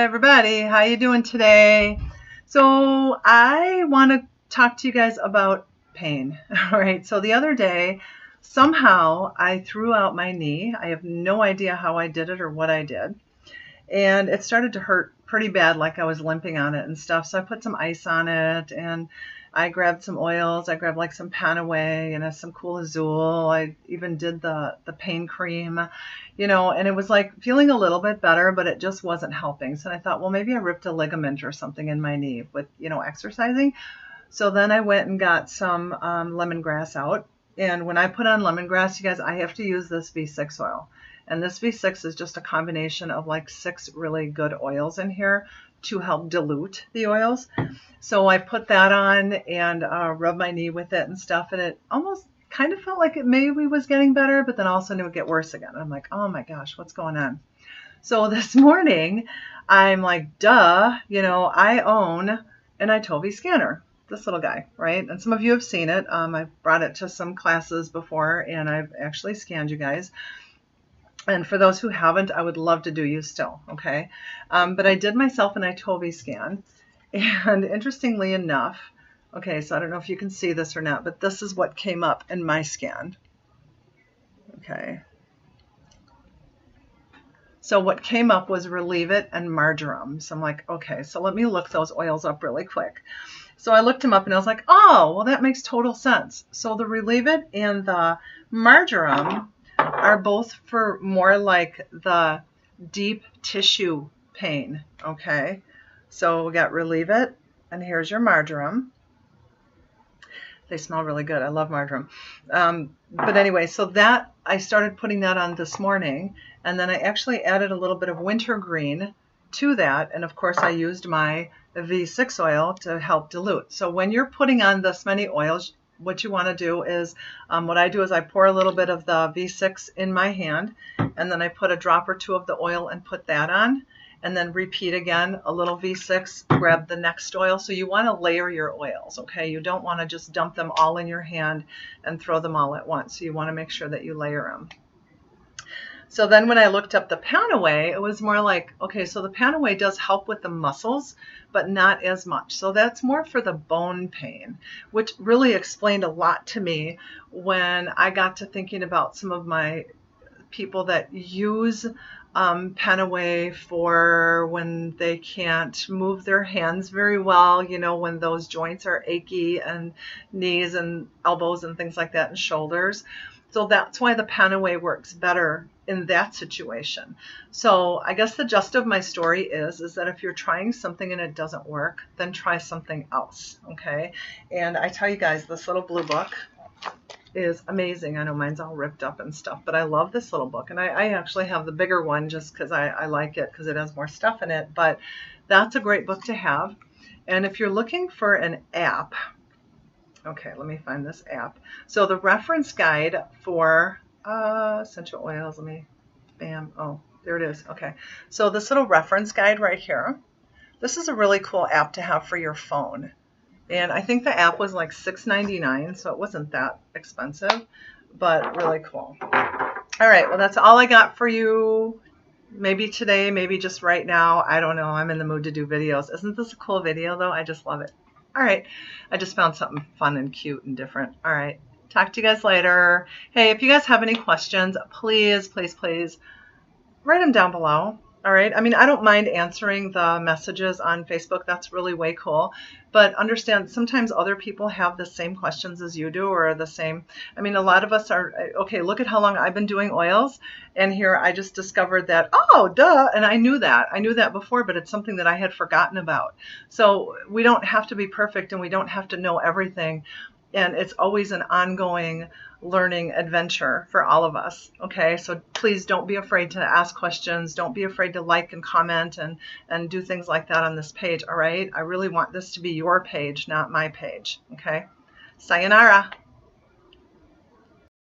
everybody, how you doing today? So I want to talk to you guys about pain. All right, so the other day somehow I threw out my knee. I have no idea how I did it or what I did, and it started to hurt pretty bad, like I was limping on it and stuff. So I put some ice on it, and I grabbed some oils. I grabbed like some panaway and some cool azul. I even did the pain cream, and it was like feeling a little bit better, but it just wasn't helping. So I thought, well, maybe I ripped a ligament or something in my knee with exercising. So then I went and got some lemongrass out. And when I put on lemongrass, you guys, I have to use this V6 oil. And this V6 is just a combination of like 6 really good oils in here to help dilute the oils. So I put that on and rubbed my knee with it and stuff. And it almost kind of felt like it maybe was getting better, but then all of a sudden it would get worse again. I'm like, oh my gosh, what's going on? So this morning, I'm like, duh, I own an iTovi scanner. This little guy, right? And some of you have seen it. I've brought it to some classes before, and I've actually scanned you guys. And for those who haven't, I would love to do you still, okay? But I did myself an iTovi scan, and interestingly enough, okay, so I don't know if you can see this or not, but this is what came up in my scan, okay? So what came up was releive and marjoram. So I'm like, okay, so let me look those oils up really quick. So I looked them up and I was like, oh, well, that makes total sense. So the releive and the marjoram are both for more like the deep tissue pain, okay? So we got releive, and here's your marjoram. They smell really good. I love marjoram. But anyway, so that I started putting that on this morning, and then I actually added a little bit of wintergreen to that, and of course I used my V6 oil to help dilute. So when you're putting on this many oils, what you want to do is, what I do is I pour a little bit of the V6 in my hand, and then I put a drop or two of the oil and put that on, and then repeat again, a little V6, grab the next oil. So you want to layer your oils, okay? You don't want to just dump them all in your hand and throw them all at once. So you want to make sure that you layer them. So then when I looked up the panaway, it was more like, okay, so the panaway does help with the muscles, but not as much. So that's more for the bone pain, which really explained a lot to me when I got to thinking about some of my people that use panaway for when they can't move their hands very well, when those joints are achy, and knees and elbows and things like that, and shoulders. So that's why the panaway works better in that situation. So I guess the gist of my story is that if you're trying something and it doesn't work, then try something else, okay? And I tell you guys, this little blue book is amazing. I know mine's all ripped up and stuff, but I love this little book. And I actually have the bigger one just because I like it because it has more stuff in it. But that's a great book to have. And if you're looking for an app, okay, let me find this app. So the reference guide for essential oils, oh, there it is. Okay, so this little reference guide right here, this is a really cool app to have for your phone. And I think the app was like $6.99, so it wasn't that expensive, but really cool. All right, well, that's all I got for you. Maybe today, maybe just right now. I don't know. I'm in the mood to do videos. Isn't this a cool video, though? I just love it. All right, I just found something fun and cute and different. All right, talk to you guys later. Hey, if you guys have any questions, please, please, please write them down below. All right. I mean, I don't mind answering the messages on Facebook. That's really way cool. But understand, sometimes other people have the same questions as you do, or the same. I mean, a lot of us are, okay, look at how long I've been doing oils. And here I just discovered that, oh, duh. And I knew that. I knew that before, but it's something that I had forgotten about. So we don't have to be perfect, and we don't have to know everything. And it's always an ongoing learning adventure for all of us. Okay, so please don't be afraid to ask questions. Don't be afraid to like and comment and do things like that on this page. All right, I really want this to be your page, not my page. Okay, sayonara.